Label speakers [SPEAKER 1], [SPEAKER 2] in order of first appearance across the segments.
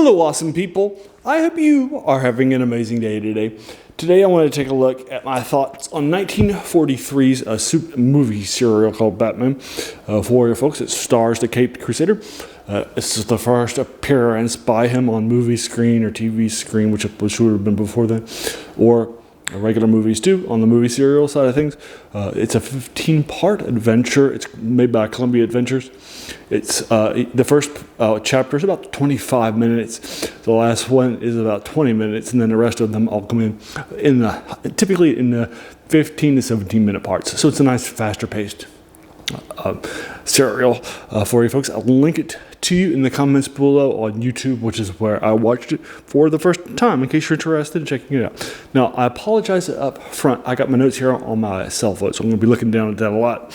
[SPEAKER 1] Hello, awesome people. I hope you are having an amazing day today. Today, I want to take a look at my thoughts on 1943's movie serial called Batman. For you folks, it stars the Caped Crusader. This is the first appearance by him on movie screen or TV screen, which would have been before then, or regular movies too, on the movie serial side of things. It's a 15-part adventure. It's made by Columbia Adventures. It's the first chapter is about 25 minutes. The last one is about 20 minutes, and then the rest of them all come typically in the 15 to 17 minute parts. So it's a nice, faster paced serial for you folks. I'll link it to you in the comments below on YouTube, which is where I watched it for the first time, in case you're interested in checking it out. Now, I apologize up front. I got my notes here on my cell phone, so I'm going to be looking down at that a lot.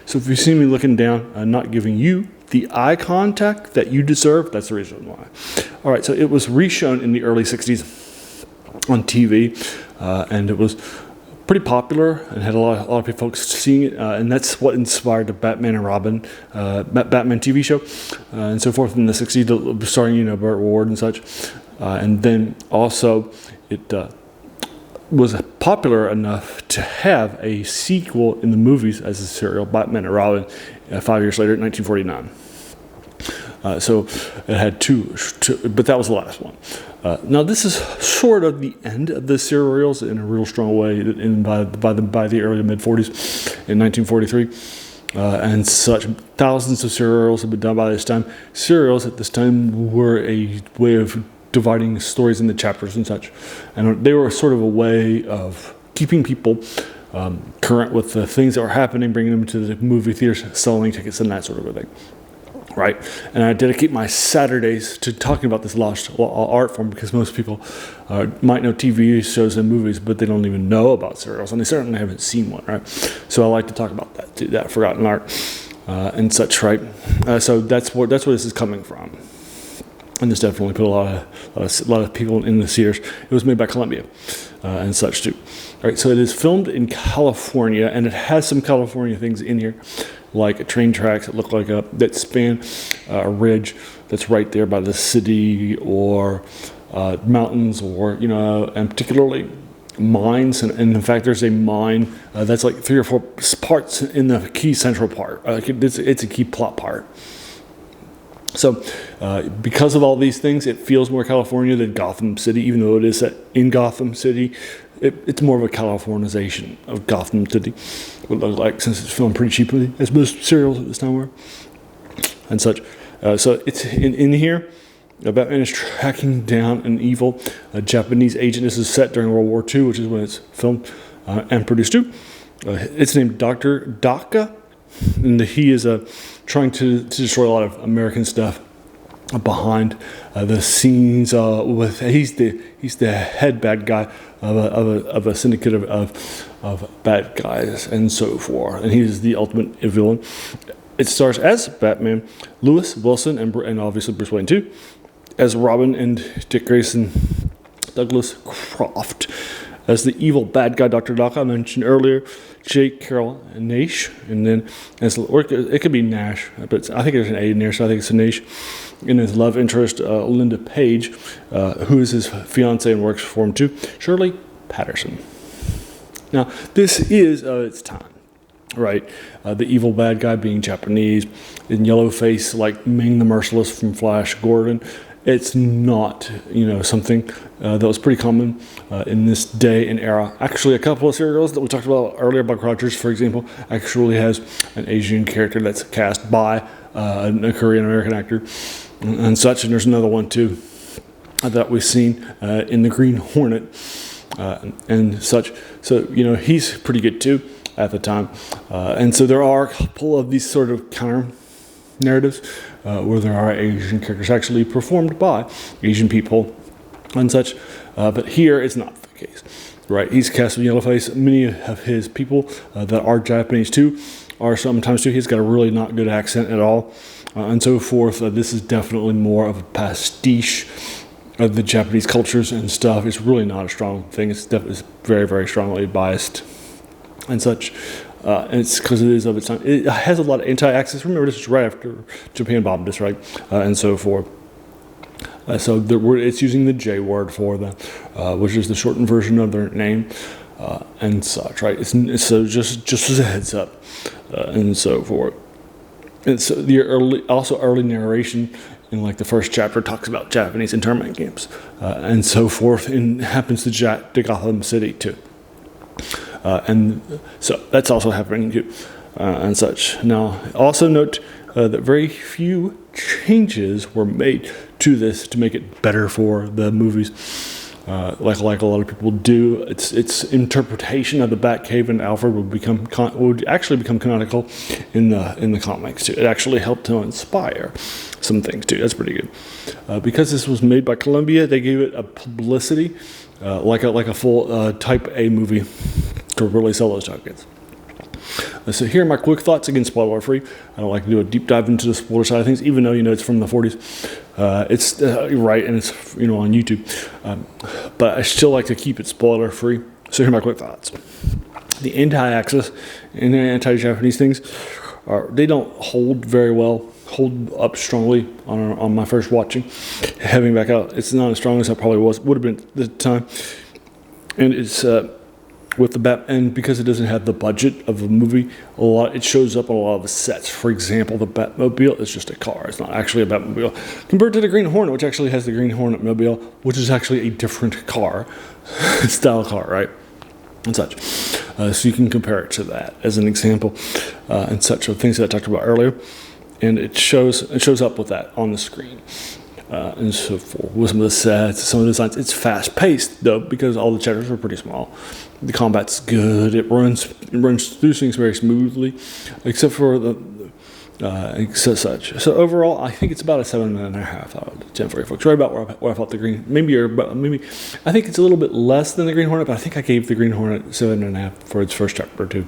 [SPEAKER 1] So if you see me looking down and not giving you the eye contact that you deserve, that's the reason why. All right, so it was reshown in the early 60s on TV, and it was pretty popular and had a lot of folks seeing it, and that's what inspired the Batman and Robin Batman TV show and so forth in the 60s, starring Burt Ward and such. And then also it was popular enough to have a sequel in the movies as a serial, Batman and Robin, 5 years later in 1949. So it had two, but that was the last one. Now this is sort of the end of the serials in a real strong way by the early to mid 40s in 1943 and such. Thousands of serials have been done by this time. Serials at this time were a way of dividing stories into chapters and such, and they were sort of a way of keeping people current with the things that were happening, bringing them to the movie theaters, selling tickets, and that sort of a thing. Right, and I dedicate my Saturdays to talking about this lost art form, because most people might know TV shows and movies, but they don't even know about serials, and they certainly haven't seen one. Right, so I like to talk about that too, that forgotten art and such. Right, so that's where this is coming from, and this definitely put a lot of people in the theaters. It was made by Columbia and such too. All right, so it is filmed in California, and it has some California things in here, like train tracks that look like that span a ridge that's right there by the city, or mountains, or and particularly mines. And in fact, there's a mine that's like 3 or 4 parts in the key central part. It's a key plot part. So because of all these things, it feels more California than Gotham City, even though it is set in Gotham City. It's more of a Californization of Gotham City, like, since it's filmed pretty cheaply, as most serials at this time were, and such. So it's in here. Batman is tracking down an evil Japanese agent. This is set during World War II, which is when it's filmed and produced too. It's named Dr. Daka, and he is trying to destroy a lot of American stuff behind the scenes. He's the head bad guy of a syndicate of bad guys and so forth, and he's the ultimate villain. It stars as Batman, Lewis Wilson, and obviously Bruce Wayne too, as Robin and Dick Grayson, Douglas Croft as the evil bad guy Dr. Doc I mentioned earlier, J. Carroll Nash, and then it could be Nash, but I think there's an A in there, so I think it's a Nash. And his love interest, Linda Page, who is his fiancée and works for him too, Shirley Patterson. Now, this is its time, right? The evil bad guy being Japanese, in yellow face like Ming the Merciless from Flash Gordon. It's not, something that was pretty common in this day and era. Actually, a couple of serials that we talked about earlier, Buck Rogers, for example, actually has an Asian character that's cast by a Korean-American actor and such. And there's another one, too, that we've seen in The Green Hornet and such. So, he's pretty good, too, at the time. And so there are a couple of these sort of counter narratives where there are Asian characters actually performed by Asian people and such, but here it's not the case, right? He's cast with yellowface. Many of his people that are Japanese too are sometimes too. He's got a really not good accent at all, and so forth. This is definitely more of a pastiche of the Japanese cultures and stuff. It's really not a strong thing. It's very, very strongly biased and such. And it's because it is of its time. It has a lot of anti-Axis. Remember, this is right after Japan bombed us, right? And so forth. It's using the J word for them, which is the shortened version of their name, and such, right? So just as a heads up, and so forth. And so the early narration in like the first chapter talks about Japanese internment camps, and so forth, and happens to Gotham City too. And so that's also happening too, and such. Now, also note that very few changes were made to this to make it better for the movies. Like a lot of people do, its interpretation of the Batcave and Alfred would actually become canonical in the comics too. It actually helped to inspire some things too. That's pretty good. Because this was made by Columbia, they gave it a publicity like a full Type A movie to really sell those tokens. So here are my quick thoughts. Again, spoiler free. I don't like to do a deep dive into the spoiler side of things, even though it's from the 40s. It's right, and it's on YouTube. But I still like to keep it spoiler free. So here are my quick thoughts. The anti-Axis and the anti-Japanese things they don't hold up strongly on my first watching. Having back out, it's not as strong as I probably would have been at the time, and it's. With the Batman, because it doesn't have the budget of a movie, it shows up on a lot of the sets. For example, the Batmobile is just a car. It's not actually a Batmobile. Compared to the Green Hornet, which actually has the Green Hornet mobile, which is actually a different car, style car, right? And such. So you can compare it to that as an example, and such of things that I talked about earlier. And it shows up with that on the screen. And so forth. With some of the sets, some of the designs, it's fast paced though, because all the chapters are pretty small. The combat's good. It runs through things very smoothly, except for such. So overall, I think it's about a 7.5 out of 10 for you folks. Right about where I thought the Green. Maybe I think it's a little bit less than the Green Hornet, but I think I gave the Green Hornet 7.5 for its first chapter or two.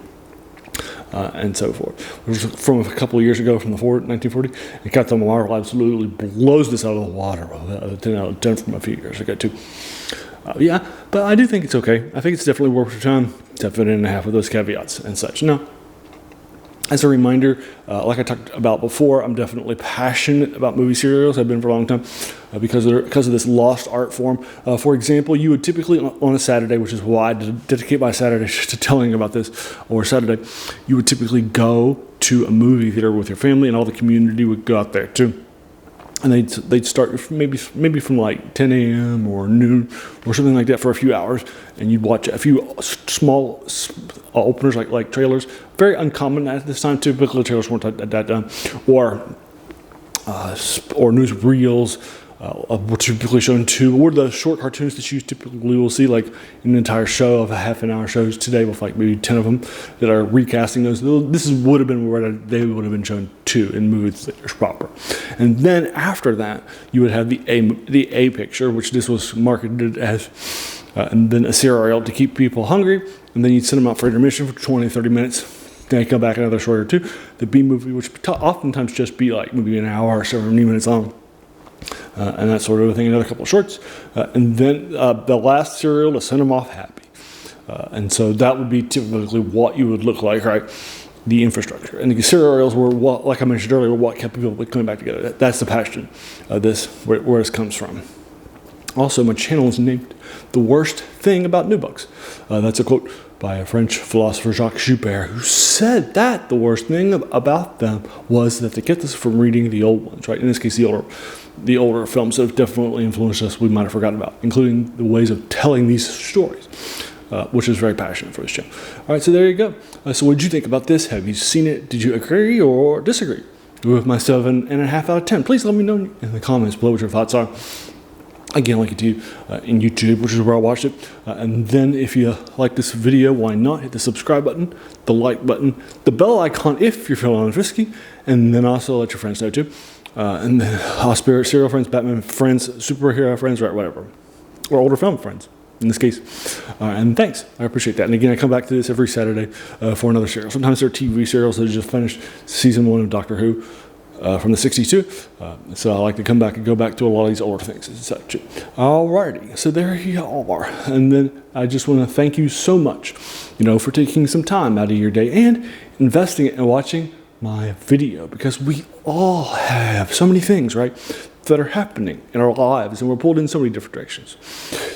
[SPEAKER 1] And so forth. Which was from a couple of years ago, from the 1940. And Captain Marvel absolutely blows this out of the water. 10 out of 10 from a few years ago too. But I do think it's okay. I think it's definitely worth your time. 7.5 with those caveats and such. Now, as a reminder, like I talked about before, I'm definitely passionate about movie serials. I've been for a long time because of this lost art form. For example, you would typically on a Saturday, which is why I dedicate my Saturday to telling about this, or Saturday, you would typically go to a movie theater with your family, and all the community would go out there too. And they'd start maybe from like 10 a.m. or noon or something like that for a few hours, and you'd watch a few small openers like trailers. Very uncommon at this time. Typically, trailers weren't at that time, or news reels. Were typically shown too, or the short cartoons that you typically will see, like an entire show of a half-an-hour shows today with like maybe 10 of them that are recasting those. This would have been where they would have been shown too in movie theaters proper. And then after that, you would have the A picture, which this was marketed as, and then a serial to keep people hungry, and then you'd send them out for intermission for 20, 30 minutes. Then you come back another short or two. The B movie, which oftentimes just be like maybe an hour or 70 minutes long. And that sort of thing, another couple of shorts. And then the last serial to send them off happy. And so that would be typically what you would look like, right? The infrastructure. And the serials were, like I mentioned earlier, what kept people coming back together. That's the passion of this, where this comes from. Also, my channel is named The Worst Thing About New Books. That's a quote by a French philosopher, Jacques Joubert, who said that the worst thing about them was that they kept us from reading the old ones, right? In this case, the older films that have definitely influenced us we might have forgotten about, including the ways of telling these stories, which is very passionate for this channel. All right, so there you go. So what did you think about this? Have you seen it? Did you agree or disagree with my 7.5 out of 10? Please let me know in the comments below what your thoughts are. Again, link it to you in YouTube, which is where I watched it. And then if you like this video, why not hit the subscribe button, the like button, the bell icon if you're feeling risky, and then also let your friends know too. And then serial friends, Batman friends, superhero friends, right, whatever. Or older film friends, in this case. And thanks. I appreciate that. And again, I come back to this every Saturday for another serial. Sometimes they're TV serials that just finished season 1 of Doctor Who. From the 62, so I like to come back and go back to a lot of these older things and such. Alrighty, so there you are. And then I just want to thank you so much, for taking some time out of your day and investing it and watching my video, because we all have so many things, right, that are happening in our lives, and we're pulled in so many different directions.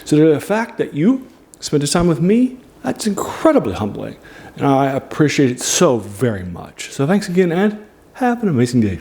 [SPEAKER 1] So the fact that you spent this time with me, that's incredibly humbling, and I appreciate it so very much. So thanks again, and have an amazing day.